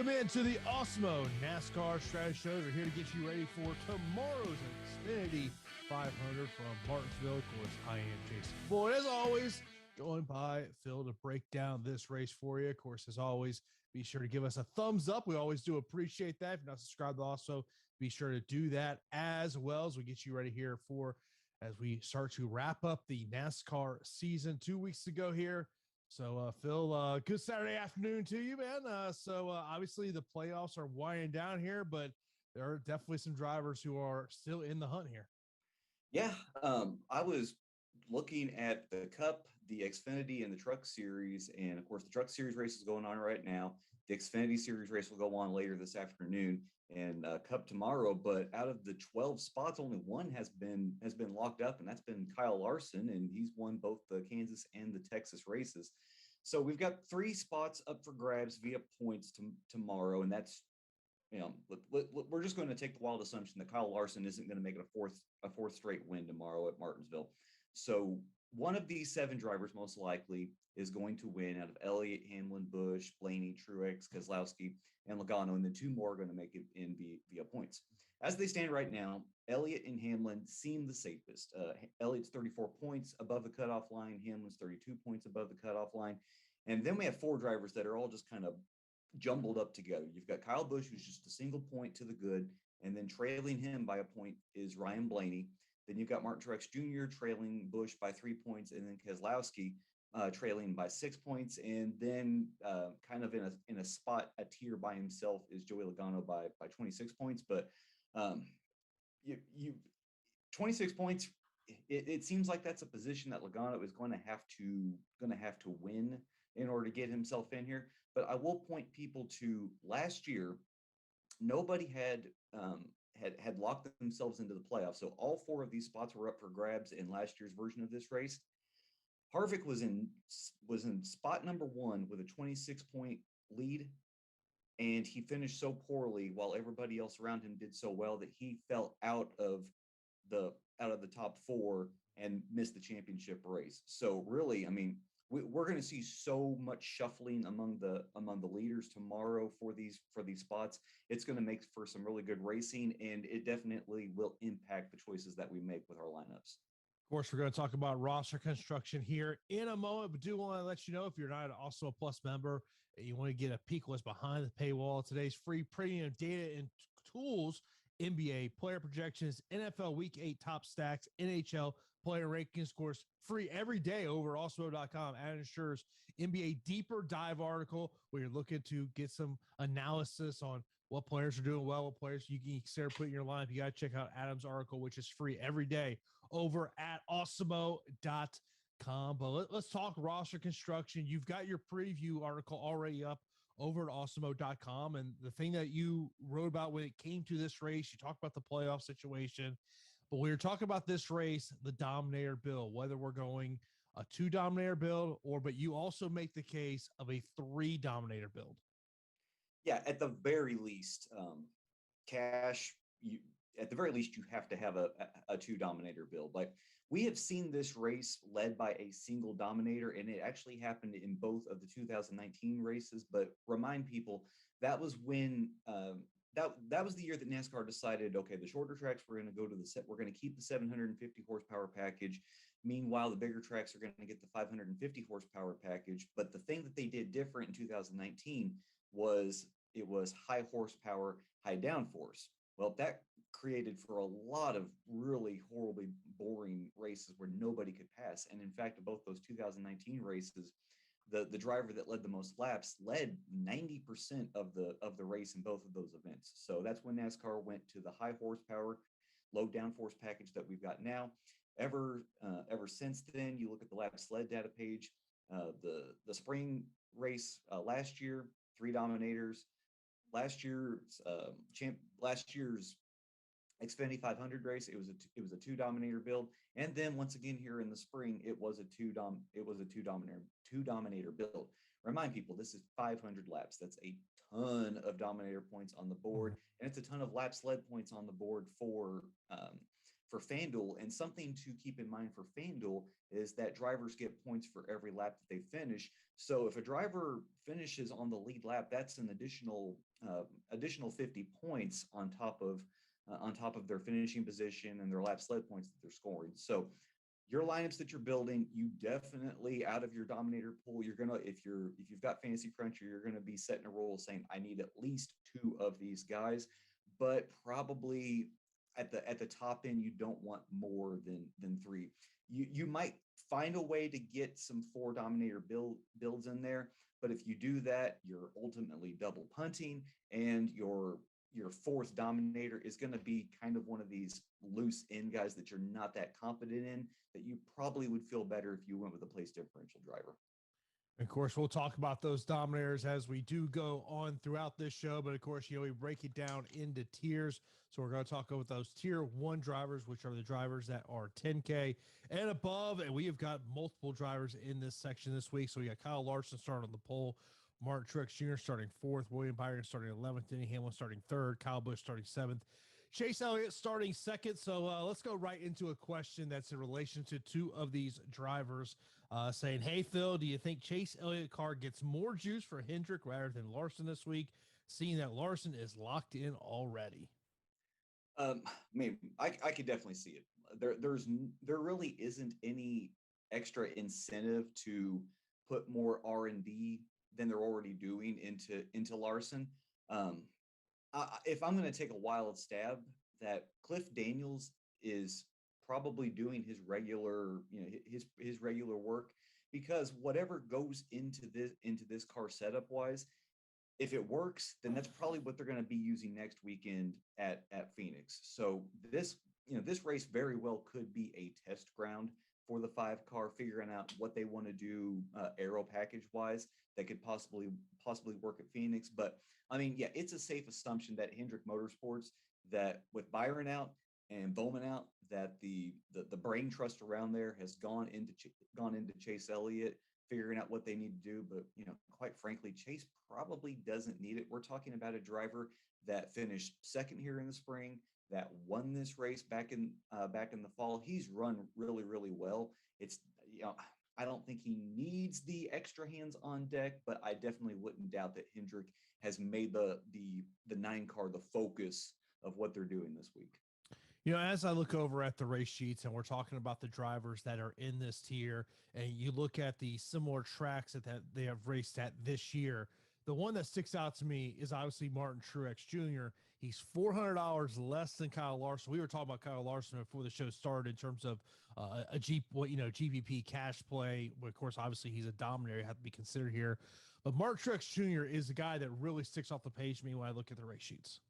Welcome into the Awesemo NASCAR Strategy Shows. We're here to get you ready for tomorrow's Xfinity 500 from Martinsville. Of course, I am Jason Boyd, as always, joined by Phil to break down this race for you. Of course, as always, be sure to give us a thumbs up. We always do appreciate that. If you're not subscribed, also be sure to do that as well as we get you ready here for as we start to wrap up the NASCAR season 2 weeks ago here. So, Phil, good Saturday afternoon to you, man. Obviously the playoffs are winding down here, but there are definitely some drivers who are still in the hunt here. Yeah, I was looking at the Cup, the Xfinity, and the Truck Series, and of course the Truck Series race is going on right now. The Xfinity Series race will go on later this afternoon, and Cup tomorrow. But out of the 12 spots, only one has been locked up, and that's been Kyle Larson, and he's won both the Kansas and the Texas races. So we've got 3 spots up for grabs via points tomorrow, and that's we're just going to take the wild assumption that Kyle Larson isn't going to make it a fourth straight win tomorrow at Martinsville. So one of these 7 drivers most likely is going to win out of Elliott, Hamlin, Busch, Blaney, Truex, Keselowski, and Logano, and then 2 more are going to make it in via points. As they stand right now, Elliott and Hamlin seem the safest. Elliott's 34 points above the cutoff line. Hamlin's 32 points above the cutoff line. And then we have 4 drivers that are all just kind of jumbled up together. You've got Kyle Busch, who's just a single point to the good, and then trailing him by a point is Ryan Blaney. Then you've got Martin Truex Jr. trailing Busch by 3 points, and then Keselowski trailing by 6 points, and then kind of in a spot, a tier by himself is Joey Logano by 26 points. But you 26 points. It seems like that's a position that Logano is going to have to win in order to get himself in here. But I will point people to last year. Nobody had locked themselves into the playoffs. So all 4 of these spots were up for grabs in last year's version of this race. Harvick was in spot number 1 with a 26-point lead, and he finished so poorly while everybody else around him did so well that he fell out of the top 4 and missed the championship race. So really, I mean, we're going to see so much shuffling among the leaders tomorrow for these spots. It's going to make for some really good racing, and it definitely will impact the choices that we make with our lineups. Of course, we're going to talk about roster construction here in a moment, but do want to let you know, if you're not also a Plus member and you want to get a peek what's behind the paywall, today's free premium data and tools, NBA player projections, NFL Week 8 top stacks, NHL player rankings, of course, free every day over at Awesemo.com. Ad ensures NBA deeper dive article where you're looking to get some analysis on what players are doing well, what players you can consider putting in your lineup. You got to check out Adam's article, which is free every day over at Awesemo.com. But let's talk roster construction. You've got your preview article already up over at Awesemo.com. And the thing that you wrote about when it came to this race, you talked about the playoff situation, but we were talking about this race, the Dominator build, whether we're going a 2 Dominator build but you also make the case of a 3 Dominator build. Yeah, at the very least, you have to have a 2 Dominator build. Like, we have seen this race led by a single Dominator, and it actually happened in both of the 2019 races. But remind people, that was when that was the year that NASCAR decided, okay, the shorter tracks we're going to keep the 750 horsepower package. Meanwhile, the bigger tracks are going to get the 550 horsepower package. But the thing that they did different in 2019 was it was high horsepower, high downforce. Well, that created for a lot of really horribly boring races where nobody could pass. And in fact, both those 2019 races, the driver that led the most laps led 90% of the race in both of those events. So that's when NASCAR went to the high horsepower, low downforce package that we've got now. Ever since then, you look at the lap sled data page, the spring race last year, 3 Dominators. Last year's Xfinity 500 race, it was a 2 Dominator build, and then once again here in the spring, it was a 2 Dominator build. Remind people, this is 500 laps. That's a ton of Dominator points on the board, and it's a ton of lap sled points on the board for FanDuel. And something to keep in mind for FanDuel is that drivers get points for every lap that they finish. So if a driver finishes on the lead lap, that's an additional additional 50 points on top of their finishing position and their lap sled points that they're scoring. So your lineups that you're building, you definitely out of your Dominator pool, you're gonna if you've got Fantasy Cruncher, you're gonna be setting a rule saying I need at least 2 of these guys, but probably at the top end you don't want more than 3. You might find a way to get some 4 Dominator builds in there, but if you do that, you're ultimately double punting, and your 4th Dominator is going to be kind of one of these loose end guys that you're not that confident in, that you probably would feel better if you went with a place differential driver. Of course, we'll talk about those Dominators as we do go on throughout this show. But of course, we break it down into tiers. So we're going to talk about those tier 1 drivers, which are the drivers that are 10K and above. And we have got multiple drivers in this section this week. So we got Kyle Larson starting on the pole, Martin Truex Jr. starting 4th, William Byron starting 11th, Denny Hamlin starting 3rd, Kyle Busch starting 7th, Chase Elliott starting 2nd. So let's go right into a question that's in relation to 2 of these drivers. Saying, hey, Phil, do you think Chase Elliott car gets more juice for Hendrick rather than Larson this week, seeing that Larson is locked in already? Maybe I could definitely see it. There really isn't any extra incentive to put more R&D than they're already doing into Larson. If I'm going to take a wild stab, that Cliff Daniels is probably doing his regular, his regular work, because whatever goes into this car setup wise, if it works, then that's probably what they're going to be using next weekend at Phoenix. So this race very well could be a test ground for the 5 car, figuring out what they want to do aero package wise that could possibly work at Phoenix. But I mean, yeah, it's a safe assumption that Hendrick Motorsports, that with Byron out and Bowman out, that the brain trust around there has gone into Chase Elliott, figuring out what they need to do. But quite frankly, Chase probably doesn't need it. We're talking about a driver that finished 2nd here in the spring, that won this race back in the fall. He's run really, really well. It's I don't think he needs the extra hands on deck, but I definitely wouldn't doubt that Hendrick has made the 9 car the focus of what they're doing this week. As I look over at the race sheets and we're talking about the drivers that are in this tier, and you look at the similar tracks that they have raced at this year, the one that sticks out to me is obviously Martin Truex Jr. He's $400 less than Kyle Larson. We were talking about Kyle Larson before the show started in terms of GPP cash play. Of course, obviously he's a Dominator, have to be considered here. But Martin Truex Jr. is the guy that really sticks off the page to me when I look at the race sheets.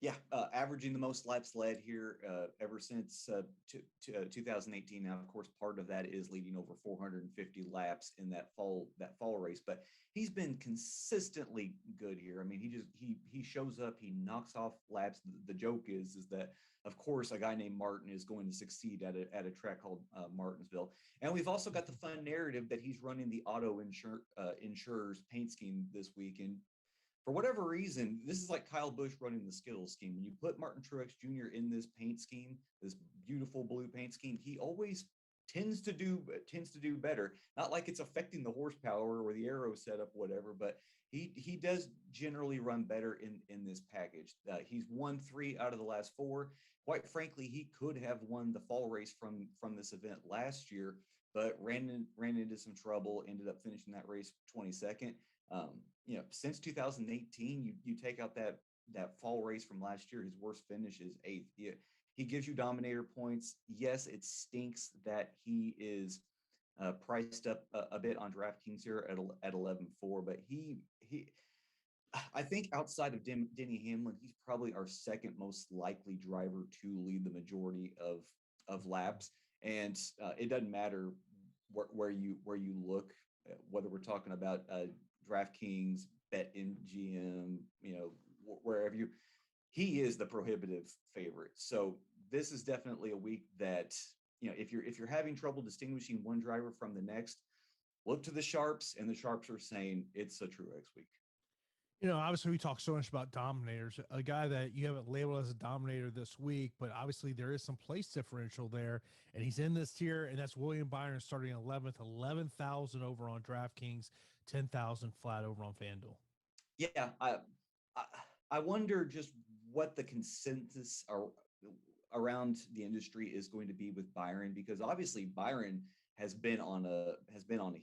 Yeah, averaging the most laps led here ever since 2018. Now, of course, part of that is leading over 450 laps in that fall race, but he's been consistently good here. I mean, he shows up, he knocks off laps. The joke is that, of course, a guy named Martin is going to succeed at a track called Martinsville, and we've also got the fun narrative that he's running the auto insurers paint scheme this week. And for whatever reason, this is like Kyle Busch running the Skittles scheme. When you put Martin Truex Jr. in this paint scheme, this beautiful blue paint scheme, he always tends to do better. Not like it's affecting the horsepower or the aero setup, whatever, but he does generally run better in this package. He's won 3 out of the last 4. Quite frankly, he could have won the fall race from this event last year, but ran into some trouble. Ended up finishing that race 22nd. Since 2018, you take out that fall race from last year, his worst finish is 8th. He gives you Dominator points. Yes, it stinks that he is priced up a bit on DraftKings here at 11.4, but I think outside of Denny Hamlin, he's probably our 2nd most likely driver to lead the majority of laps. And it doesn't matter where you look, whether we're talking about DraftKings, BetMGM, wherever he is the prohibitive favorite. So this is definitely a week that, if you're having trouble distinguishing one driver from the next, look to the sharps, and the sharps are saying it's a Truex week. Obviously we talk so much about Dominators, a guy that you haven't labeled as a Dominator this week, but obviously there is some place differential there, and he's in this tier, and that's William Byron starting 11th, 11,000 over on DraftKings, 10,000 flat over on FanDuel. Yeah, I, I wonder just what the consensus around the industry is going to be with Byron, because obviously Byron has been on a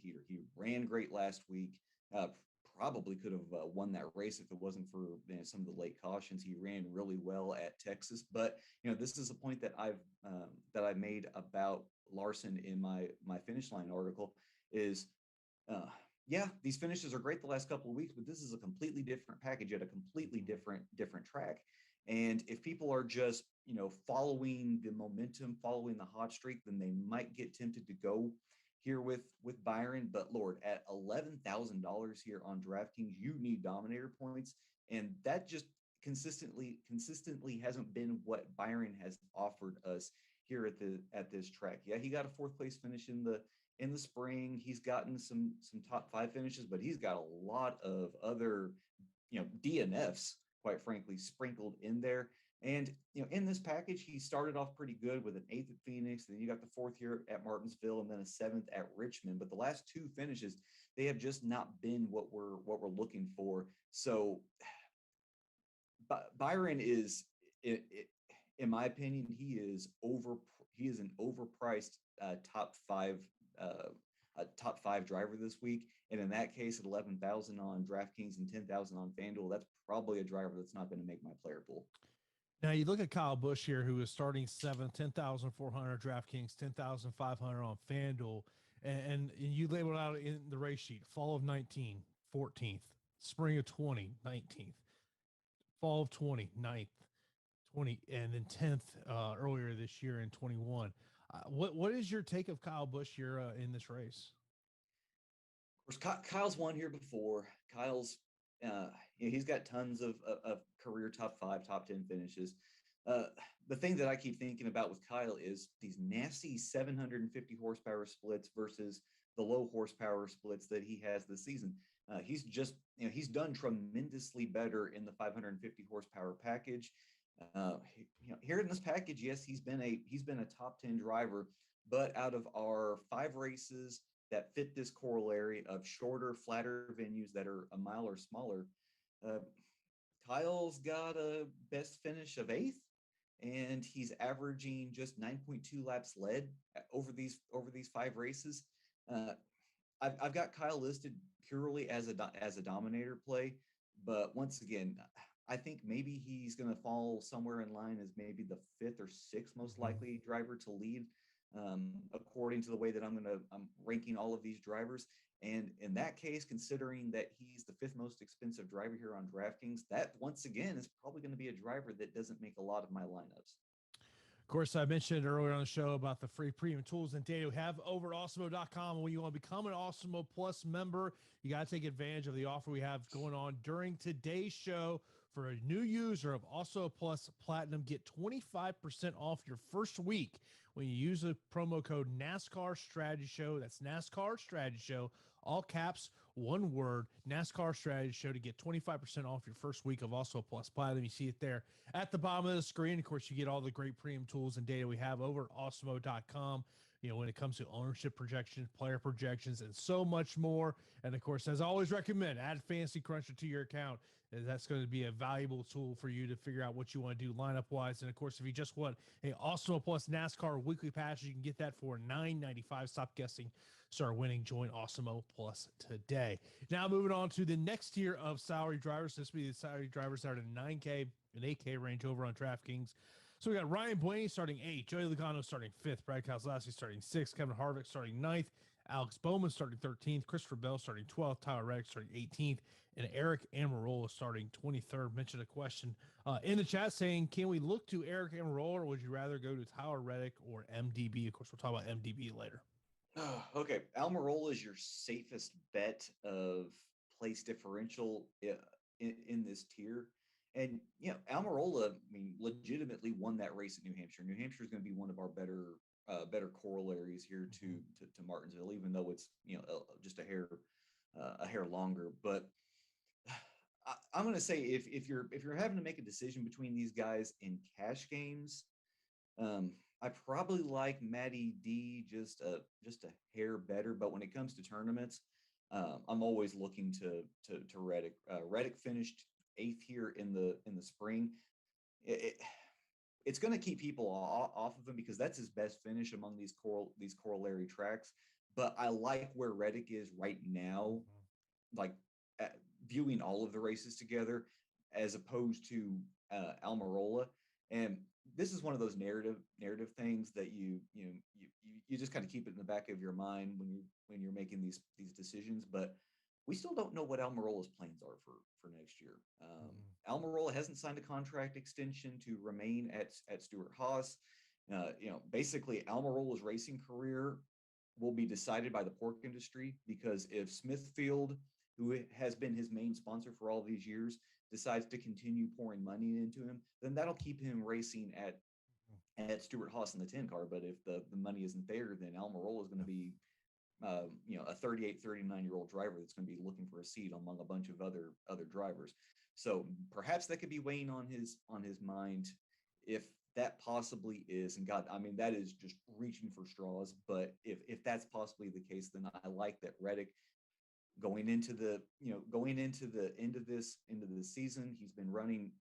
heater. He ran great last week. Uh, Probably could have won that race if it wasn't for some of the late cautions. He ran really well at Texas, but this is a point that I made about Larson in my finish line article. Is uh, yeah, these finishes are great the last couple of weeks, but this is a completely different package at a completely different track. And if people are just following the momentum, following the hot streak, then they might get tempted to go here with Byron. But Lord, at $11,000 here on DraftKings, you need Dominator points, and that just consistently hasn't been what Byron has offered us here at this track. Yeah, he got a fourth place finish in the spring. He's gotten some top five finishes, but he's got a lot of other DNFs, quite frankly, sprinkled in there. And in this package, he started off pretty good with an eighth at Phoenix. Then you got the fourth here at Martinsville, and then a seventh at Richmond. But the last two finishes, they have just not been what we're looking for. So Byron is, in my opinion, he is an overpriced top five driver this week. And in that case, at 11,000 on DraftKings and 10,000 on FanDuel, that's probably a driver that's not going to make my player pool. Now you look at Kyle Busch here, who is starting seventh, 10,400 DraftKings, 10,500 on FanDuel, and you labeled out in the race sheet: fall of 19, 14th, spring of 20, 19th, fall of 20, 9th, 20, and then 10th earlier this year in 21. What is your take of Kyle Busch here in this race? Of course, Kyle's won here before. Kyle's he's got tons of career top five, top 10 finishes. The thing that I keep thinking about with Kyle is these nasty 750 horsepower splits versus the low horsepower splits that he has this season. He's just, he's done tremendously better in the 550 horsepower package. Here in this package, yes, he's been a top 10 driver, but out of our five races that fit this corollary of shorter, flatter venues that are a mile or smaller, Kyle's got a best finish of eighth, and he's averaging just 9.2 laps led over these five races. I've got Kyle listed purely as a Dominator play, but once again, I think maybe he's going to fall somewhere in line as maybe the fifth or sixth most likely driver to lead, according to the way that I'm ranking all of these drivers. And in that case, considering that he's the fifth most expensive driver here on DraftKings, that once again is probably going to be a driver that doesn't make a lot of my lineups. Of course, I mentioned earlier on the show about the free premium tools and data we have over at Awesemo.com. When you want to become an Awesemo Plus member, you got to take advantage of the offer we have going on during today's show. For a new user of Awesemo Plus Platinum, get 25% off your first week when you use the promo code NASCAR Strategy Show. That's NASCAR Strategy Show, all caps, one word, NASCAR Strategy Show, to get 25% off your first week of Awesemo Plus Platinum. You see it there at the bottom of the screen. Of course, you get all the great premium tools and data we have over at Awesemo.com. When it comes to ownership projections, player projections, and so much more. And of course, as I always recommend, add Fantasy Cruncher to your account. That's going to be a valuable tool for you to figure out what you want to do lineup wise. And of course, if you just want a Awesemo Plus NASCAR weekly pass, you can get that for $9.95. Stop guessing, start winning. Join Awesemo Plus today. Now moving on to the next tier of salary drivers. This will be the salary drivers that are in 9K and 8K range over on DraftKings. So we got Ryan Blaney starting 8th, Joey Logano starting 5th, Brad Keselowski starting 6th, Kevin Harvick starting 9th, Alex Bowman starting 13th, Christopher Bell starting 12th, Tyler Reddick starting 18th, and Eric Almirola starting 23rd. Mentioned a question in the chat saying, can we look to Eric Almirola, or would you rather go to Tyler Reddick or MDB? Of course, we'll talk about MDB later. Okay, Almirola is your safest bet of place differential in this tier. And Almirola, legitimately won that race at New Hampshire. New Hampshire is going to be one of our better corollaries here to Martinsville, even though it's just a hair longer. But I'm going to say if you're having to make a decision between these guys in cash games, I probably like Matty D just a hair better. But when it comes to tournaments, I'm always looking to Reddick. Reddick finished eighth here in the spring. It, it's going to keep people off of him because that's his best finish among these corollary tracks. But I like where Reddick is right now, like viewing all of the races together as opposed to Almirola. And this is one of those narrative things that you just kind of keep it in the back of your mind when you're making these decisions. But we still don't know what Almirola's plans are for next year. Almirola hasn't signed a contract extension to remain at Stewart Haas. Basically Almirola's racing career will be decided by the pork industry, because if Smithfield, who has been his main sponsor for all these years, decides to continue pouring money into him, then that'll keep him racing at Stewart Haas in the 10 car. But if the money isn't there, then Almirola is going to be a 38, 39-year-old driver that's going to be looking for a seat among a bunch of other drivers. So perhaps that could be weighing on his mind, if that possibly is. And God, I mean, that is just reaching for straws. But if that's possibly the case, then I like that Reddick, going into the end of this season, he's been running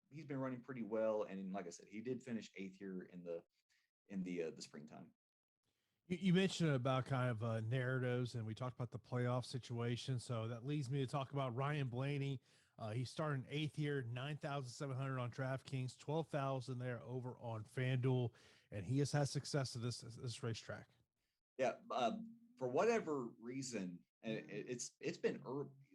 pretty well. And like I said, he did finish eighth here in the springtime. You mentioned about kind of narratives, and we talked about the playoff situation. So that leads me to talk about Ryan Blaney. He's starting eighth year, 9,700 on DraftKings, 12,000 there over on FanDuel, and he has had success at this racetrack. Yeah, for whatever reason, and it's been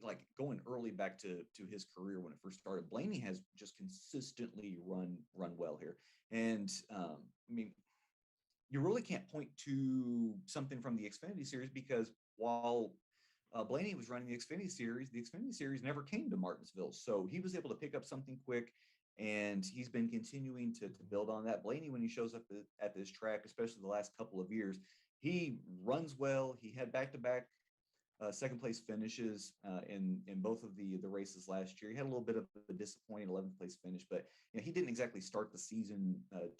like going early back to his career when it first started. Blaney has just consistently run well here, and I mean, you really can't point to something from the Xfinity series, because while Blaney was running the Xfinity series never came to Martinsville. So he was able to pick up something quick, and he's been continuing to build on that. Blaney, when he shows up at this track, especially the last couple of years, he runs well. He had back-to-back second place finishes in both of the races last year. He had a little bit of a disappointing 11th place finish, but he didn't exactly start the season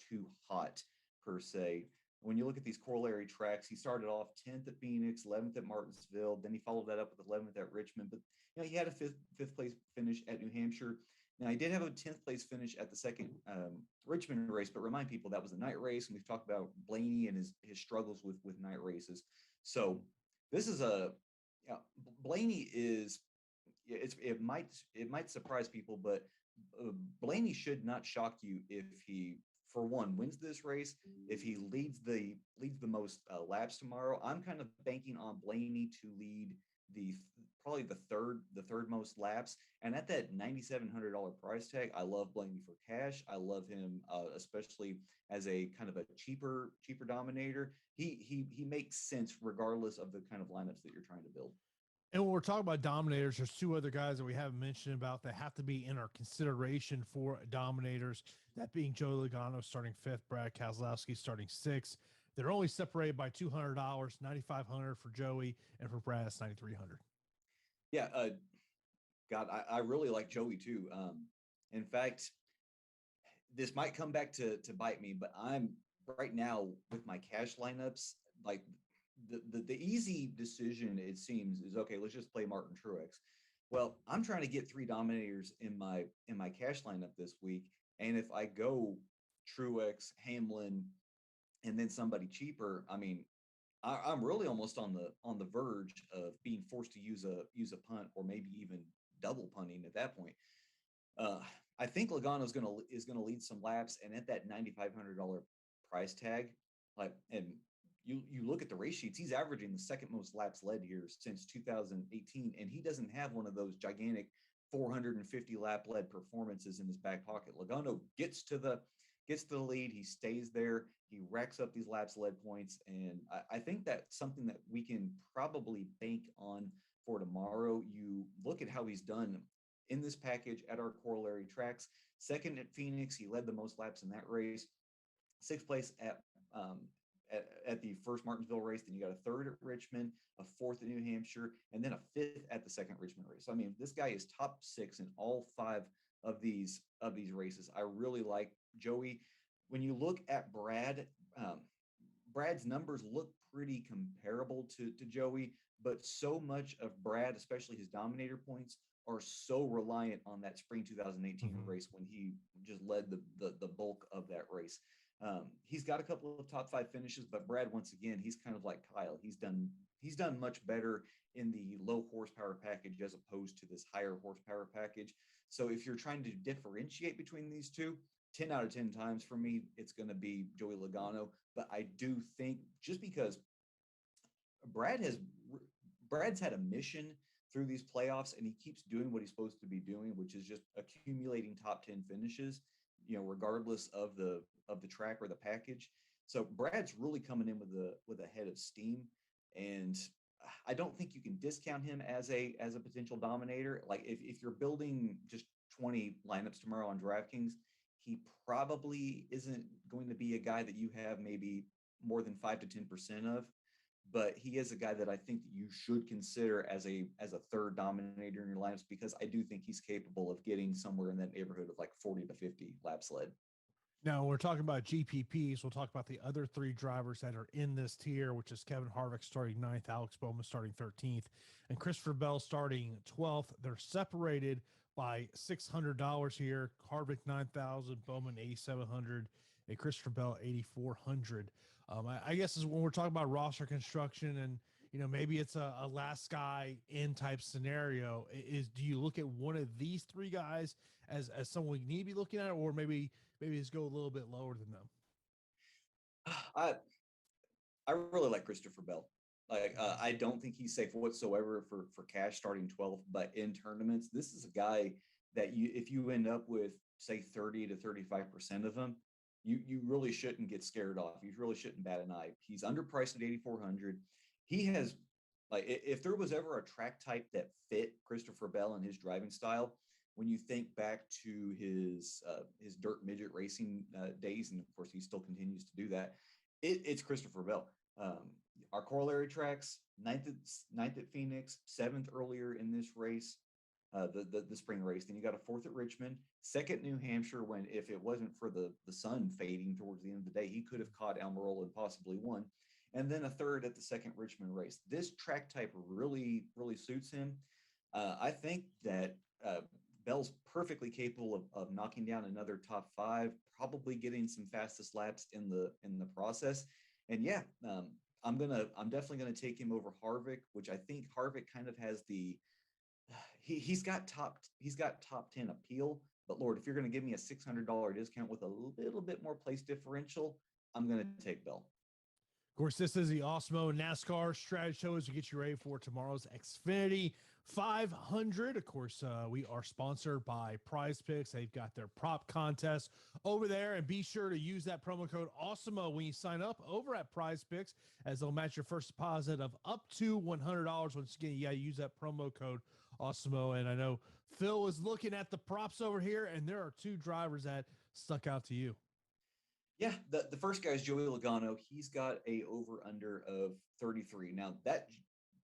too hot per se. When you look at these corollary tracks, he started off 10th at Phoenix, 11th at Martinsville. Then he followed that up with 11th at Richmond. But he had a fifth place finish at New Hampshire. Now, he did have a 10th place finish at the second Richmond race, but remind people that was a night race, and we've talked about Blaney and his struggles with night races. So this is Blaney is, it might surprise people, but Blaney should not shock you if he, for one, wins this race. If he leads the most laps tomorrow. I'm kind of banking on Blaney to lead probably the third most laps. And at that $9,700 price tag, I love Blaney for cash. I love him, especially as a kind of a cheaper Dominator. He makes sense regardless of the kind of lineups that you're trying to build. And when we're talking about Dominators, there's two other guys that we haven't mentioned about that have to be in our consideration for Dominators, that being Joey Logano starting fifth, Brad Keselowski starting sixth. They're only separated by $200, $9,500 for Joey, and for Brad, it's $9,300. Yeah, God, I really like Joey too. In fact, this might come back to bite me, but I'm right now with my cash lineups, like the easy decision, it seems, is okay, let's just play Martin Truex. Well, I'm trying to get three Dominators in my cash lineup this week, and if I go Truex, Hamlin, and then somebody cheaper, I mean, I'm really almost on the verge of being forced to use a punt, or maybe even double punting at that point. I think Logano is gonna lead some laps, and at that $9,500 price tag, and you look at the race sheets, he's averaging the second most laps led here since 2018, and he doesn't have one of those gigantic 450 lap led performances in his back pocket. Logano gets to the lead, he stays there, he racks up these laps led points, and I think that's something that we can probably bank on for tomorrow. You look at how he's done in this package at our corollary tracks. Second at Phoenix, he led the most laps in that race. Sixth place at the first Martinsville race. Then you got a third at Richmond, a fourth at New Hampshire, and then a fifth at the second Richmond race. So, I mean, this guy is top six in all five of these races. I really like Joey. When you look at Brad, Brad's numbers look pretty comparable to Joey, but so much of Brad, especially his Dominator points, are so reliant on that spring 2018 race when he just led the bulk of that race. He's got a couple of top 5 finishes, but Brad, once again, he's kind of like Kyle. He's done much better in the low horsepower package as opposed to this higher horsepower package. So if you're trying to differentiate between these two, 10 out of 10 times for me, it's going to be Joey Logano. But I do think just because Brad's had a mission through these playoffs, and he keeps doing what he's supposed to be doing, which is just accumulating top 10 finishes, regardless of the track or the package. So Brad's really coming in with a head of steam, and I don't think you can discount him as a potential dominator. Like if you're building just 20 lineups tomorrow on DraftKings, he probably isn't going to be a guy that you have maybe more than 5 to 10% of. But he is a guy that I think that you should consider as a third dominator in your lineups, because I do think he's capable of getting somewhere in that neighborhood of like 40 to 50 laps led. Now, when we're talking about GPPs, we'll talk about the other 3 drivers that are in this tier, which is Kevin Harvick starting 9th, Alex Bowman starting 13th, and Christopher Bell starting 12th. They're separated by $600 here. Harvick 9,000, Bowman 8,700, and Christopher Bell 8,400. I guess is when we're talking about roster construction, and maybe it's a last guy in type scenario. Do you look at one of these 3 guys as someone we need to be looking at, or maybe just go a little bit lower than them? I really like Christopher Bell. I don't think he's safe whatsoever for cash starting 12th, but in tournaments, this is a guy that if you end up with say 30 to 35% of him, you really shouldn't get scared off. You really shouldn't bat an eye. He's underpriced at 8,400. He has, like, if there was ever a track type that fit Christopher Bell and his driving style, when you think back to his dirt midget racing days, and of course he still continues to do that, it's Christopher Bell. Our corollary tracks: ninth at Phoenix, 7th earlier in this race, the spring race. Then you got a 4th at Richmond, 2nd New Hampshire, when if it wasn't for the sun fading towards the end of the day, he could have caught Almirola and possibly won. And then a 3rd at the 2nd Richmond race. This track type really, really suits him. I think that Bell's perfectly capable of knocking down another top 5, probably getting some fastest laps in the process. And yeah, I'm definitely gonna take him over Harvick, which I think Harvick kind of has he's got top 10 appeal. But Lord, if you're gonna give me a $600 discount with a little bit more place differential, I'm gonna take Bell. Of course, this is the Awesemo NASCAR strategy show as we get you ready for tomorrow's Xfinity 500. Of course, we are sponsored by Prize Picks. They've got their prop contest over there, and be sure to use that promo code Awesemo when you sign up over at Prize Picks, as they'll match your first deposit of up to $100. Once again, you got to use that promo code Awesemo. And I know Phil was looking at the props over here, and there are 2 drivers that stuck out to you. Yeah, the first guy is Joey Logano. He's got a over-under of 33. Now, that,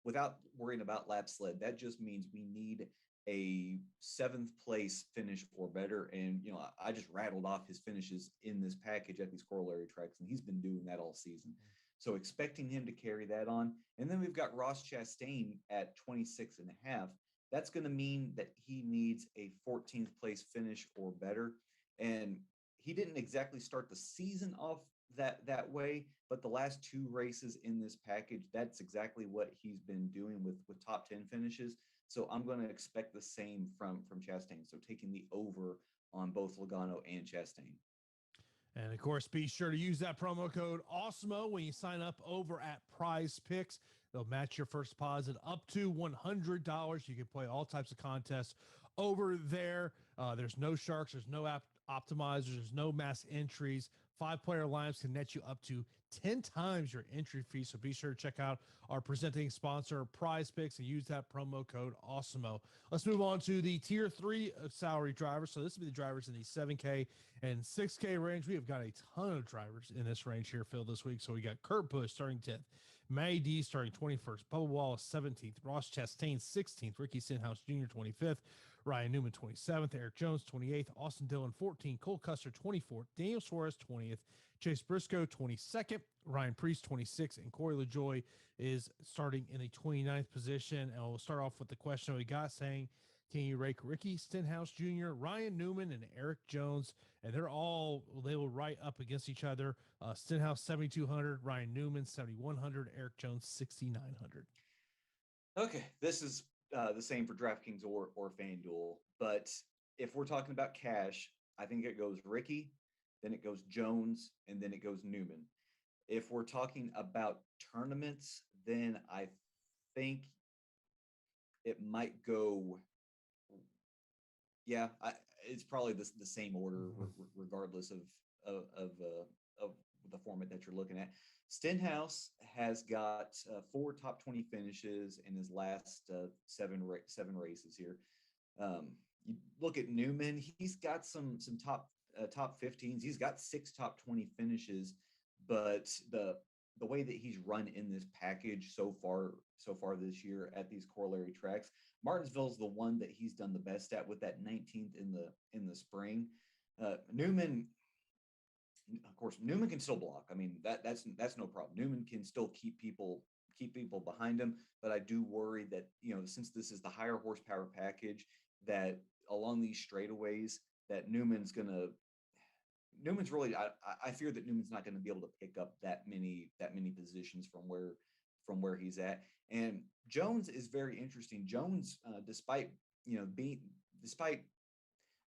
without worrying about lap sled, that just means we need a 7th place finish or better. And, I just rattled off his finishes in this package at these corollary tracks, and he's been doing that all season. So expecting him to carry that on. And then we've got Ross Chastain at 26.5. That's going to mean that he needs a 14th place finish or better. And he didn't exactly start the season off that way, but the last 2 races in this package, that's exactly what he's been doing with top 10 finishes. So I'm going to expect the same from Chastain. So taking the over on both Logano and Chastain. And of course, be sure to use that promo code Awesemo when you sign up over at Prize Picks. They'll match your first deposit up to $100. You can play all types of contests over there. There's no sharks. There's no optimizers. There's no mass entries. 5-player lineups can net you up to 10 times your entry fee. So be sure to check out our presenting sponsor, Prize Picks, and use that promo code Awesemo. Let's move on to the tier 3 salary drivers. So this will be the drivers in the 7K and 6K range. We have got a ton of drivers in this range here, Phil, this week. So we got Kurt Busch starting 10th, Matty D starting 21st, Bubba Wallace 17th, Ross Chastain 16th, Ricky Stenhouse Jr. 25th, Ryan Newman 27th, Eric Jones 28th, Austin Dillon 14th, Cole Custer 24th, Daniel Suarez 20th, Chase Briscoe 22nd, Ryan Preece 26th, and Corey LaJoie is starting in the 29th position. And we'll start off with the question we got saying, Can you rank Ricky Stenhouse Jr., Ryan Newman, and Eric Jones? And they will right up against each other. Stenhouse 7,200, Ryan Newman 7,100, Eric Jones 6,900. Okay, this is the same for DraftKings or FanDuel, but if we're talking about cash, I think it goes Ricky, then it goes Jones, and then it goes Newman. If we're talking about tournaments, then I think it might go. Yeah, it's probably the same order, regardless of the format that you're looking at. Stenhouse has got 4 top 20 finishes in his last seven races here. You look at Newman; he's got some top 15s. He's got 6 top 20 finishes, but the way that he's run in this package so far this year at these corollary tracks, Martinsville's the one that he's done the best at with that 19th in the spring. Newman, of course, Newman can still block. I mean, that's no problem. Newman can still keep people behind him, but I do worry that, since this is the higher horsepower package, that along these straightaways that Newman's really, I fear that Newman's not going to be able to pick up that many positions from where he's at. And Jones is very interesting. Jones, despite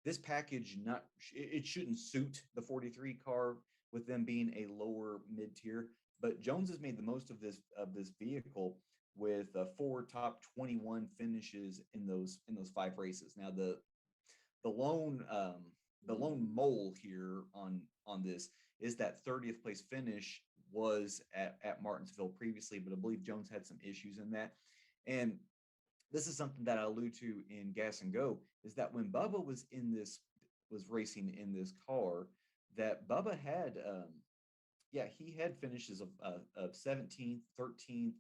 this package, it shouldn't suit the 43 car with them being a lower mid tier, but Jones has made the most of this vehicle with 4 top 21 finishes in those 5 races. Now the lone mole here on this is that 30th place finish was at Martinsville previously, but I believe Jones had some issues in that. And this is something that I allude to in Gas and Go, is that when Bubba was racing in this car, that Bubba had he had finishes of 17th, 13th,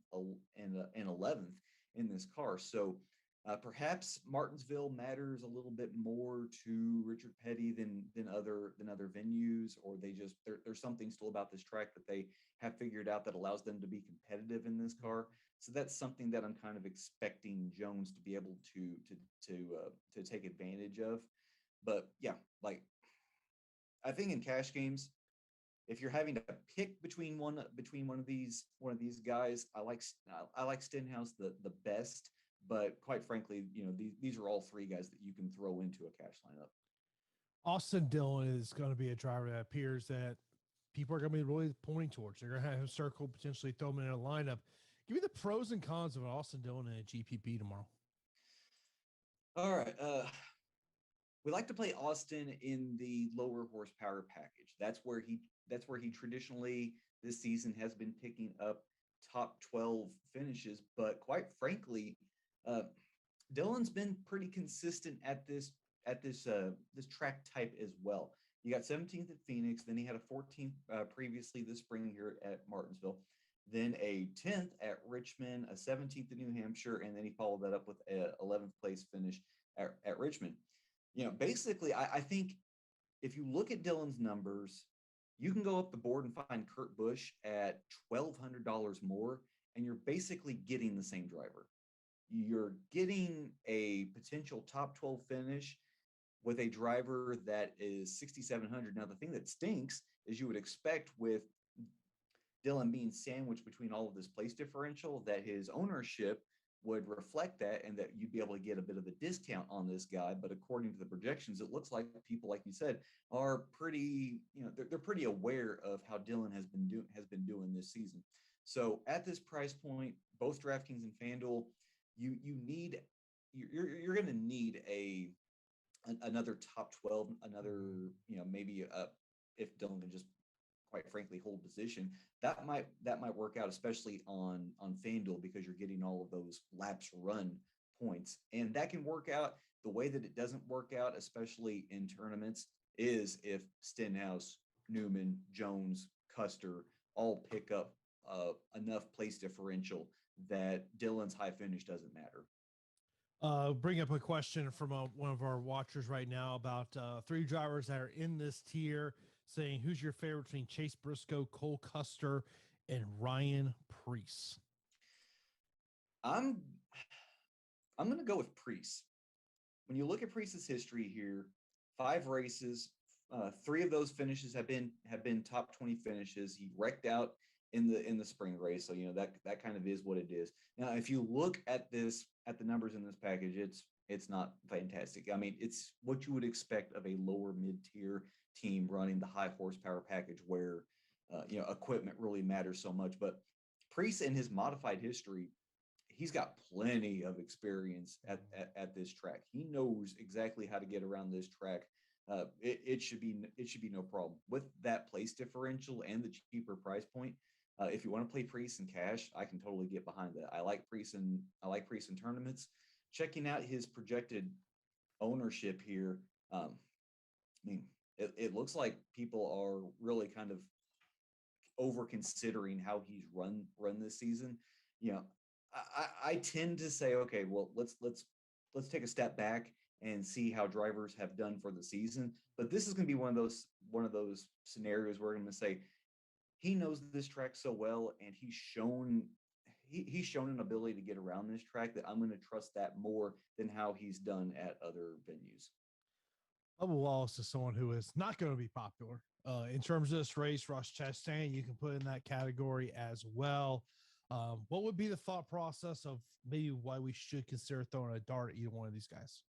and 11th in this car. So perhaps Martinsville matters a little bit more to Richard Petty than other venues, or there's something still about this track that they have figured out that allows them to be competitive in this car. So that's something that I'm kind of expecting Jones to be able to take advantage of. But yeah, like, I think in cash games, if you're having to pick between one of these guys, I like Stenhouse the best. But quite frankly, these are all 3 guys that you can throw into a cash lineup. Austin Dillon is going to be a driver that appears that people are going to be really pointing towards. They're going to have him circle, potentially throw him in a lineup. Give me the pros and cons of Austin Dillon in a GPP tomorrow. All right. We like to play Austin in the lower horsepower package. That's where he traditionally this season has been picking up top 12 finishes. But quite frankly, Dillon's been pretty consistent at this track type as well. You got 17th at Phoenix, then he had a 14th previously this spring here at Martinsville, then a 10th at Richmond, a 17th at New Hampshire, and then he followed that up with a 11th place finish at Richmond. Basically, I think if you look at Dillon's numbers, you can go up the board and find Kurt Busch at $1,200 more, and you're basically getting the same driver. You're getting a potential top 12 finish with a driver that is 6,700. Now, the thing that stinks is you would expect, with Dillon being sandwiched between all of this place differential, that his ownership would reflect that and that you'd be able to get a bit of a discount on this guy. But according to the projections, it looks like people, like you said, are pretty, they're pretty aware of how Dillon has been doing this season. So at this price point, both DraftKings and FanDuel, you're going to need another top 12, maybe if Dillon can just quite frankly hold position, that might work out, especially on FanDuel, because you're getting all of those laps run points. And that can work out. The way that it doesn't work out, especially in tournaments, is if Stenhouse, Newman, Jones, Custer all pick up enough place differential that Dillon's high finish doesn't matter. Bring up a question from one of our watchers right now about 3 drivers that are in this tier, saying, who's your favorite between Chase Briscoe, Cole Custer, and Ryan Preece? I'm going to go with Preece. when you look at Priest's history here, 5 races, 3 of those finishes have been top 20 finishes. He wrecked out in the spring race, so that kind of is what it is. Now, if you look at the numbers in this package, it's not fantastic. I mean, it's what you would expect of a lower mid-tier team running the high horsepower package where equipment really matters so much. But Priest in his modified history, he's got plenty of experience at this track. He knows exactly how to get around this track. It should be no problem with that place differential and the cheaper price point. If you want to play Priest in cash, I can totally get behind that. I like Priest in tournaments. Checking out his projected ownership here, I mean, it looks like people are really kind of over considering how he's run this season. You know, I tend to say, okay, well, let's take a step back and see how drivers have done for the season. But this is going to be one of those scenarios where we're going to say he knows this track so well, and he's shown an ability to get around this track that I'm going to trust that more than how he's done at other venues. Bubba Wallace is someone who is not going to be popular in terms of this race. Ross Chastain, you can put in that category as well. What would be the thought process of maybe why we should consider throwing a dart at either one of these guys?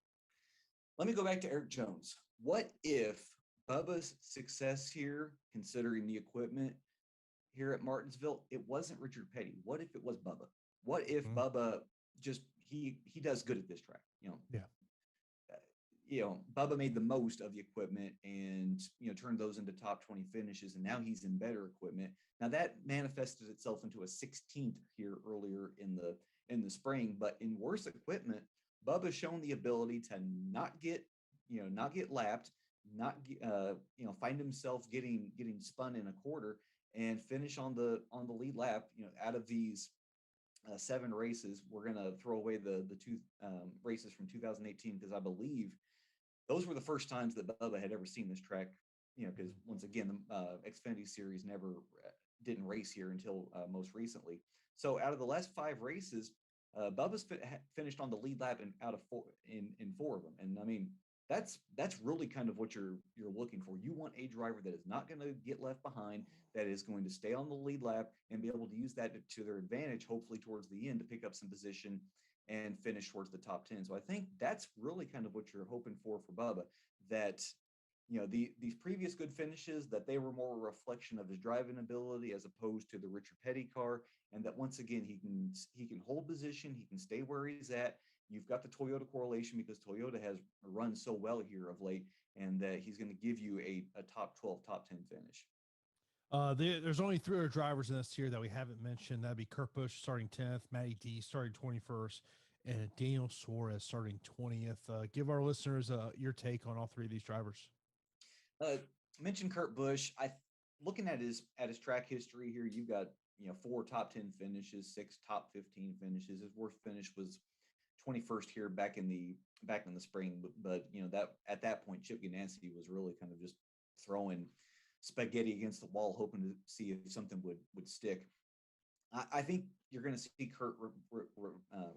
Let me go back to Eric Jones. What if Bubba's success here, considering the equipment here at Martinsville, it wasn't Richard Petty? What if it was Bubba? What if Bubba just he does good at this track? Bubba made the most of the equipment and turned those into top 20 finishes, and now he's in better equipment. Now that manifested itself into a 16th here earlier in the spring, but in worse equipment, Bubba's shown the ability to not get lapped, find himself getting spun in a quarter and finish on the lead lap. Out of these 7 races, we're gonna throw away the 2 races from 2018 because I believe those were the first times that Bubba had ever seen this track. Because once again, the Xfinity series never didn't race here until most recently. So out of the last 5 races, Bubba's finished on the lead lap and out of 4 in 4 of them. And I mean, that's really kind of what you're looking for. You want a driver that is not going to get left behind, that is going to stay on the lead lap and be able to use that to their advantage, hopefully towards the end, to pick up some position and finish towards the top 10. So I think that's really kind of what you're hoping for Bubba, that these previous good finishes, that they were more a reflection of his driving ability as opposed to the Richard Petty car, and that once again he can hold position, he can stay where he's at. You've got the Toyota correlation because Toyota has run so well here of late, and that he's going to give you a top 12, top 10 finish. There's only 3 other drivers in this tier that we haven't mentioned. That'd be Kurt Busch starting 10th, Matty D starting 21st, and Daniel Suarez starting 20th. Give our listeners your take on all 3 of these drivers. Mentioned Kurt Busch. Looking at his track history here, you've got 4 top 10 finishes, 6 top 15 finishes. His worst finish was 21st here back in the spring, but that at that point Chip Ganassi was really kind of just throwing spaghetti against the wall, hoping to see if something would stick. I think you're going to see Kurt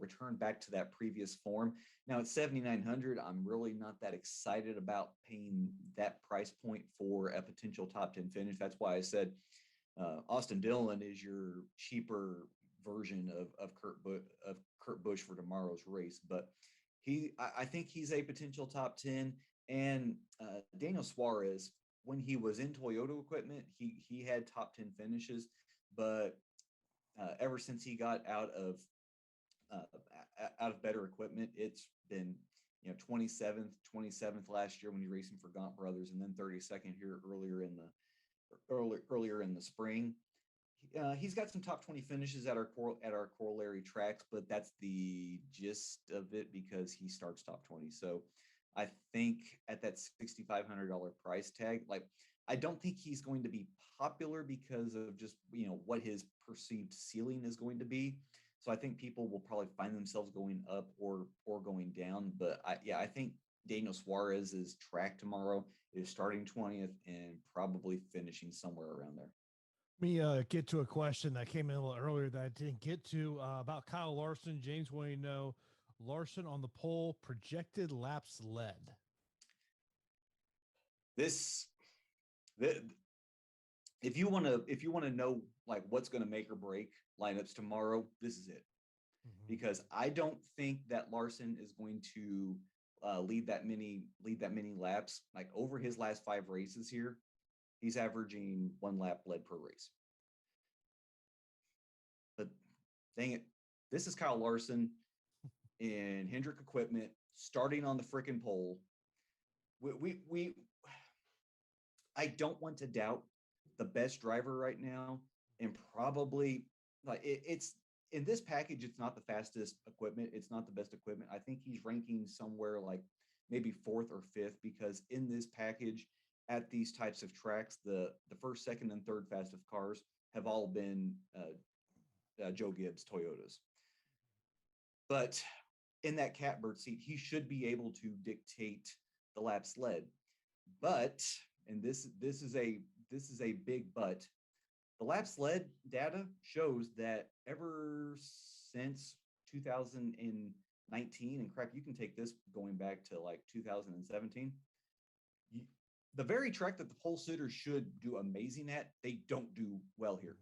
return back to that previous form. Now at 7,900, I'm really not that excited about paying that price point for a potential top 10 finish. That's why I said Austin Dillon is your cheaper version of Kurt Busch for tomorrow's race. But I think he's a potential top 10. And Daniel Suarez, when he was in Toyota equipment, he had top 10 finishes, but ever since he got out of better equipment, it's been 27th last year when he racing for Gaunt Brothers, and then 32nd here earlier in the spring. He's got some top 20 finishes at our corollary tracks, but that's the gist of it because he starts top 20. So I think at that $6,500 price tag, I don't think he's going to be popular because of just what his perceived ceiling is going to be. So I think people will probably find themselves going up or going down. But I think Daniel Suarez's track tomorrow is starting 20th and probably finishing somewhere around there. Let me get to a question that came in a little earlier that I didn't get to about Kyle Larson. James wanting to know Larson on the pole, projected laps led. This, the, if you want to know like what's going to make or break lineups tomorrow, this is it. Because I don't think that Larson is going to lead that many laps. Like over his last 5 races here, he's averaging 1 lap led per race. But dang it, this is Kyle Larson in Hendrick equipment, starting on the freaking pole. I don't want to doubt the best driver right now, and probably like it's in this package. It's not the fastest equipment. It's not the best equipment. I think he's ranking somewhere like maybe 4th or 5th, because in this package at these types of tracks, the first, second, and third fastest cars have all been Joe Gibbs Toyotas. But in that catbird seat, he should be able to dictate the laps led. But, and this is a big but, the laps led data shows that ever since 2019, and crap, you can take this going back to like 2017, the very track that the pole sitter should do amazing at, they don't do well here.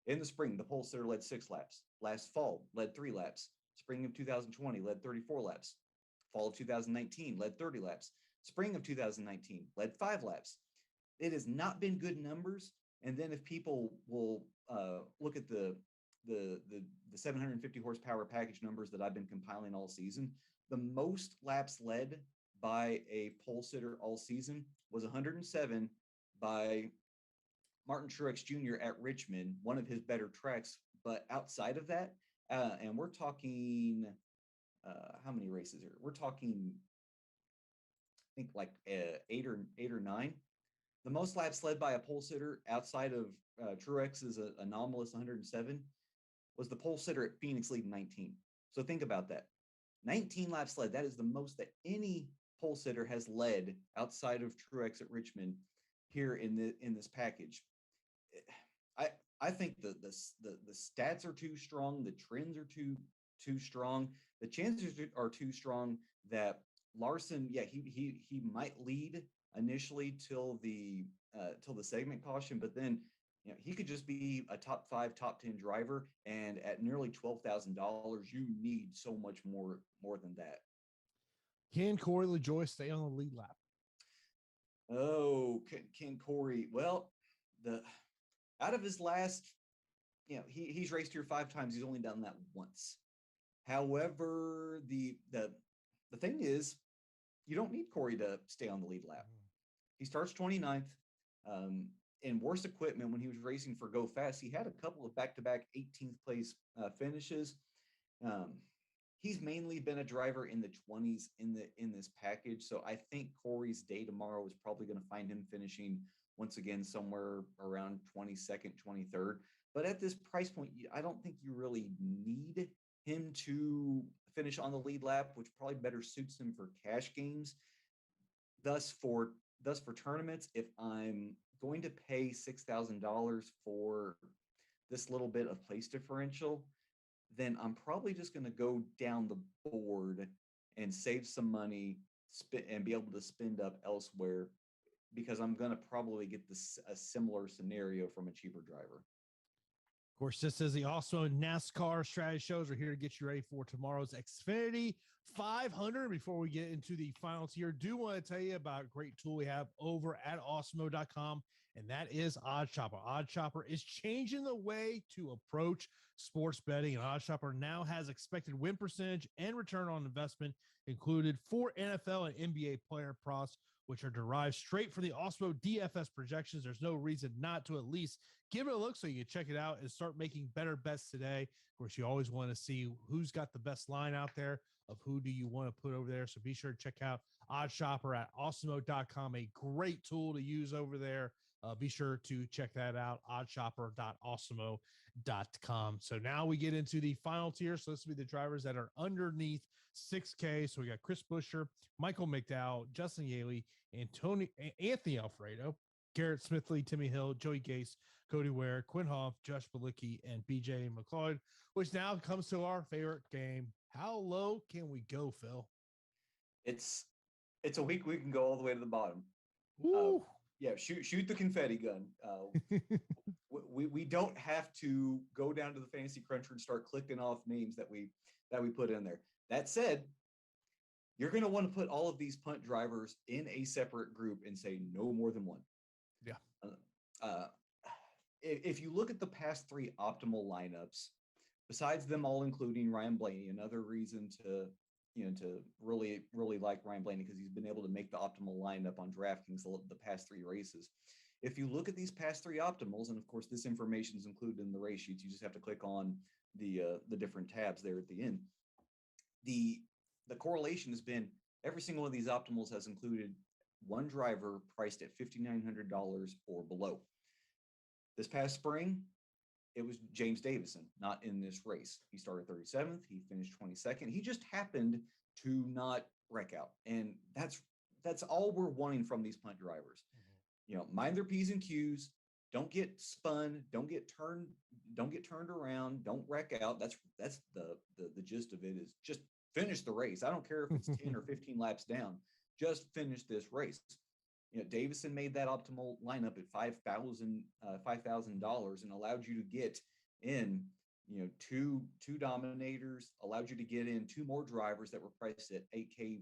In the spring, the pole sitter led 6 laps. Last fall, led 3 laps. Spring of 2020, led 34 laps. Fall of 2019, led 30 laps. Spring of 2019, led 5 laps. It has not been good numbers. And then if people will look at the 750 horsepower package numbers that I've been compiling all season, the most laps led by a pole sitter all season was 107 by Martin Truex Jr. at Richmond, one of his better tracks. But outside of that, and we're talking how many races here? We're talking, I think like 8 or 9. The most laps led by a pole sitter outside of Truex's anomalous 107 was the pole sitter at Phoenix leading 19. So think about that. 19 laps led. That is the most that any pole sitter has led outside of Truex at Richmond here in this package. I think the stats are too strong. The trends are too strong. The chances are too strong that Larson, yeah, he might lead initially till the segment caution, but then he could just be a top 5, top 10 driver, and at nearly $12,000, you need so much more than that. Can Corey LaJoie stay on the lead lap? Oh, can Corey? Well, out of his last, he's raced here 5 times. He's only done that once. However, the thing is, you don't need Corey to stay on the lead lap. He starts 29th. In worse equipment, when he was racing for Go Fast, he had a couple of back-to-back 18th place finishes. He's mainly been a driver in the 20s in this package, so I think Corey's day tomorrow is probably going to find him finishing once again somewhere around 22nd, 23rd. But at this price point, I don't think you really need him to finish on the lead lap, which probably better suits him for cash games. Thus for tournaments, if I'm going to pay $6,000 for this little bit of place differential, then I'm probably just going to go down the board and save some money and be able to spend up elsewhere, because I'm going to probably get a similar scenario from a cheaper driver. Of course, this is the Awesemo NASCAR strategy shows. We're here to get you ready for tomorrow's Xfinity 500. Before we get into the final tier, do want to tell you about a great tool we have over at Awesemo.com, and that is OddsShopper. OddsShopper is changing the way to approach sports betting, and OddsShopper now has expected win percentage and return on investment included for NFL and NBA player props, which are derived straight from the Awesemo DFS projections. There's no reason not to at least give it a look so you can check it out and start making better bets today. Of course, you always want to see who's got the best line out there of who do you want to put over there. So be sure to check out OddsShopper at Awesemo.com, a great tool to use over there. Be sure to check that out, oddshopper.awesemo.com. So now we get into the final tier. So this will be the drivers that are underneath 6K. So we got Chris Buescher, Michael McDowell, Justin Yaley, Anthony Alfredo, Garrett Smithley, Timmy Hill, Joey Gase, Cody Ware, Quinn Hoff, Josh Balicki, and BJ McLeod, which now comes to our favorite game, How low can we go, Phil? It's a week we can go all the way to the bottom. Uh, Woo. yeah, shoot the confetti gun. We don't have to go down to the fantasy cruncher and start clicking off names that we put in there. That said, you're going to want to put all of these punt drivers in a separate group and say no more than one. Yeah. If you look at the past three optimal lineups, besides them all including Ryan Blaney, another reason to really like Ryan Blaney because he's been able to make the optimal lineup on DraftKings the past three races. If you look at these past three optimals, and of course this information is included in the race sheets, you just have to click on the different tabs there at the end. The correlation has been every single one of these optimals has included one driver priced at $5,900 or below. This past spring, it was James Davison, not in this race. He started 37th. He finished 22nd. He just happened to not wreck out. And that's all we're wanting from these punt drivers. Mind their P's and Q's. Don't get spun. Don't get turned around. Don't wreck out. That's the gist of it is just finish the race. I don't care if it's 10 or 15 laps down. Just finish this race. Davison made that optimal lineup at $5,000 and allowed you to get in, two Dominators, allowed you to get in two more drivers that were priced at $8K,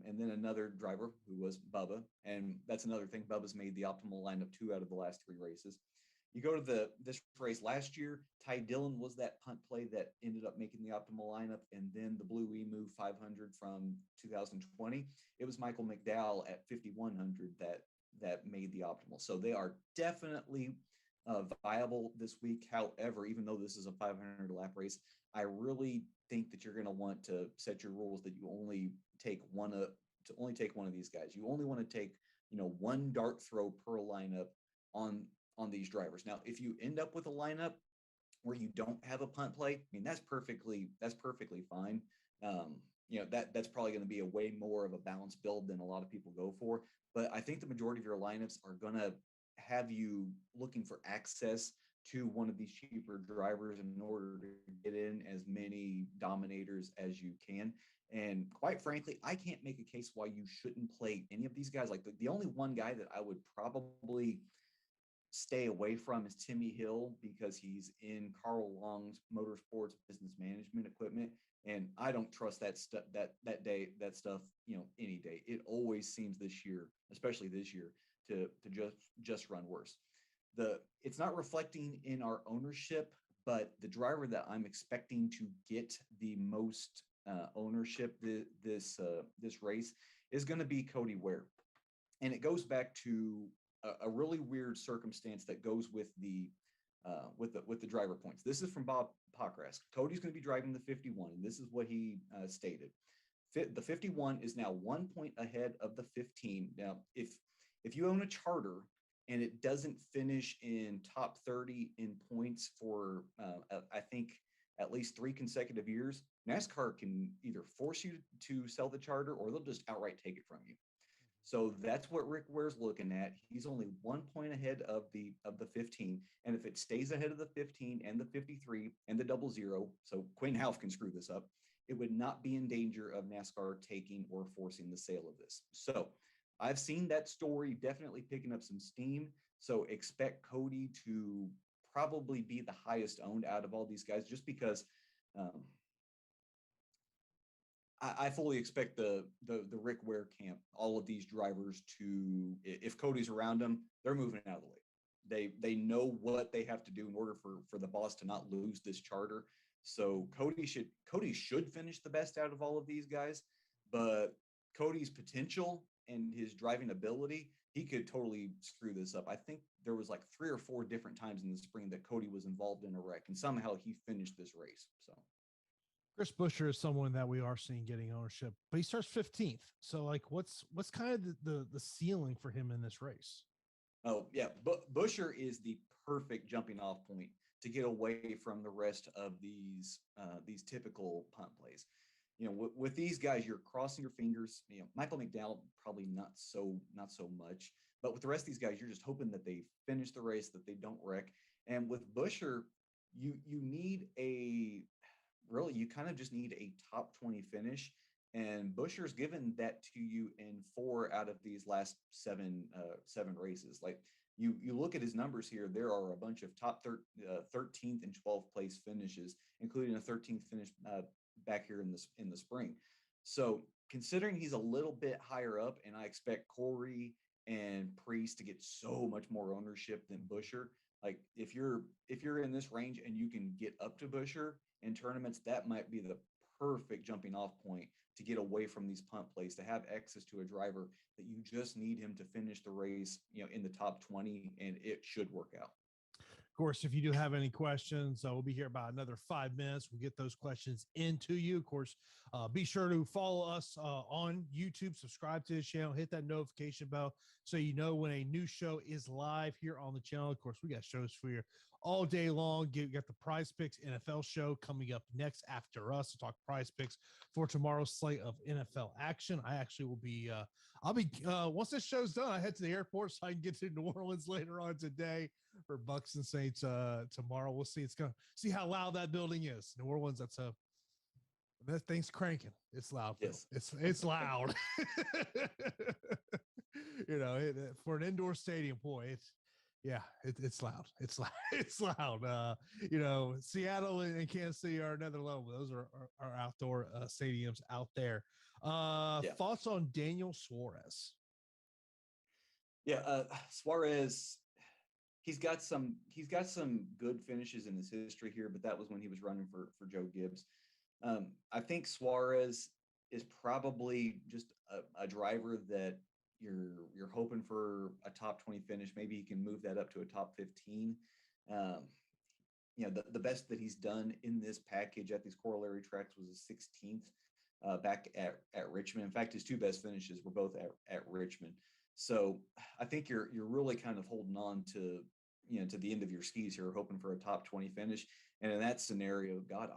and then another driver who was Bubba. And that's another thing. Bubba's made the optimal lineup 2 out of the last 3 races. You go to this race last year, Ty Dillon was that punt play that ended up making the optimal lineup, and then the Blue Emu 500 from 2020. It was Michael McDowell at 5,100 that made the optimal. So they are definitely viable this week. However, even though this is a 500 lap race, I really think that you're going to want to set your rules that you only take one of these guys. You only want to take one dart throw per lineup on these drivers. Now, if you end up with a lineup where you don't have a punt play, I mean, that's perfectly fine. That's probably going to be a way more of a balanced build than a lot of people go for. But I think the majority of your lineups are going to have you looking for access to one of these cheaper drivers in order to get in as many Dominators as you can. And quite frankly, I can't make a case why you shouldn't play any of these guys. Like the only one guy that I would probably stay away from is Timmy Hill because he's in Carl Long's Motorsports Business Management Equipment, and I don't trust that stuff any day. It always seems this year, especially this year, to just run worse. It's not reflecting in our ownership, but the driver that I'm expecting to get the most ownership this race is going to be Cody Ware, and it goes back to a really weird circumstance that goes with the driver points. This is from Bob Pockrass. Cody's going to be driving the 51, and this is what he stated. The 51 is now 1 point ahead of the 15. Now, if you own a charter and it doesn't finish in top 30 in points for I think at least 3 consecutive years, NASCAR can either force you to sell the charter or they'll just outright take it from you. So that's what Rick Ware's looking at. He's only 1 point ahead of the 15. And if it stays ahead of the 15 and the 53 and the 00, so Quinn Half can screw this up, it would not be in danger of NASCAR taking or forcing the sale of this. So I've seen that story definitely picking up some steam. So expect Cody to probably be the highest owned out of all these guys just because I fully expect the Rick Ware camp, all of these drivers to, if Cody's around them, they're moving out of the way. They know what they have to do in order for the boss to not lose this charter. So Cody should finish the best out of all of these guys, but Cody's potential and his driving ability, he could totally screw this up. I think there was like 3 or 4 different times in the spring that Cody was involved in a wreck, and somehow he finished this race. So Chris Buescher is someone that we are seeing getting ownership, but he starts 15th. So like what's kind of the ceiling for him in this race? Oh yeah. Buescher is the perfect jumping off point to get away from the rest of these typical punt plays. With these guys, you're crossing your fingers. Michael McDowell, probably not so much, but with the rest of these guys, you're just hoping that they finish the race, that they don't wreck. And with Buescher, you need really you kind of just need a top 20 finish. And Buscher's given that to you in 4 out of these last seven races. Like you look at his numbers here, there are a bunch of top 13th and 12th place finishes, including a 13th finish back here in the spring. So considering he's a little bit higher up, and I expect Corey and Priest to get so much more ownership than Buscher. Like if you're in this range and you can get up to Buscher in tournaments, that might be the perfect jumping off point to get away from these punt plays, to have access to a driver that you just need him to finish the race, in the top 20, and it should work out. Of course, if you do have any questions, we'll be here about another 5 minutes. We'll get those questions into you. Of course, be sure to follow us on YouTube, subscribe to the channel, hit that notification bell so you know when a new show is live here on the channel. Of course, we got shows for you all day long. You got the Prize Picks NFL show coming up next after us to talk Prize Picks for tomorrow's slate of NFL action. I actually will be, once this show's done, I head to the airport so I can get to New Orleans later on today for Bucks and Saints tomorrow. We'll see. It's going to see how loud that building is. New Orleans, that thing's cranking. It's loud. Yes. It's loud. For an indoor stadium, boy, it's loud. It's loud. It's loud. Seattle and Kansas City are another level. Those are outdoor stadiums out there. Thoughts on Daniel Suarez? Suarez, he's got some good finishes in his history here, but that was when he was running for Joe Gibbs. I think Suarez is probably just a driver that you're hoping for a top 20 finish. Maybe he can move that up to a top 15. The best that he's done in this package at these corollary tracks was a 16th back at Richmond. In fact, his 2 best finishes were both at Richmond. So I think you're really kind of holding on to the end of your skis here, hoping for a top 20 finish. And in that scenario, God,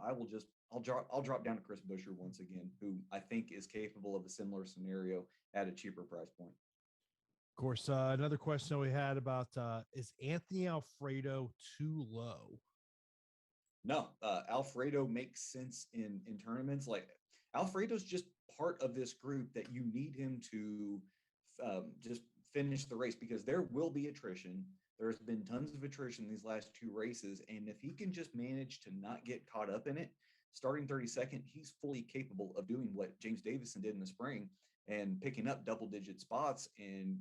I'll drop down to Chris Buscher once again, who I think is capable of a similar scenario at a cheaper price point. Of course, another question that we had about is Anthony Alfredo too low? No, Alfredo makes sense in tournaments. Like Alfredo's just part of this group that you need him to just finish the race, because there will be attrition. There's been tons of attrition these last 2 races, and if he can just manage to not get caught up in it, starting 32nd, he's fully capable of doing what James Davison did in the spring and picking up double-digit spots and,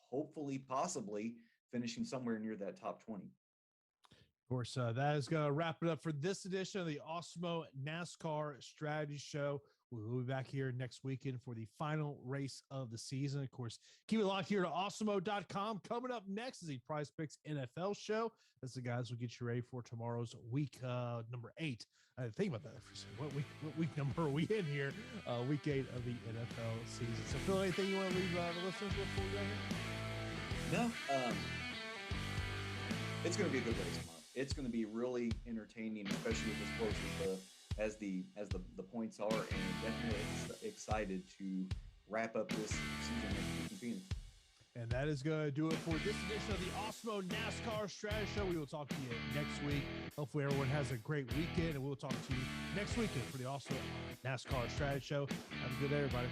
hopefully, possibly finishing somewhere near that top 20. Of course, that is going to wrap it up for this edition of the Awesemo NASCAR Strategy Show. We'll be back here next weekend for the final race of the season. Of course, keep it locked here to Awesemo.com. Coming up next is the Prize Picks NFL show. That's the guys will get you ready for tomorrow's week number 8. Think about that. What week number are we in here? Week 8 of the NFL season. So, Phil, anything you want to leave the listeners with before we go here? No. It's going to be a good race tomorrow. It's going to be really entertaining, especially with as close as the points are, and definitely excited to wrap up this season next week in Phoenix. And that is going to do it for this edition of the Awesemo NASCAR Strategy Show. We will talk to you next week. Hopefully everyone has a great weekend, and we'll talk to you next weekend for the Awesemo NASCAR Strategy Show. Have a good day, everybody.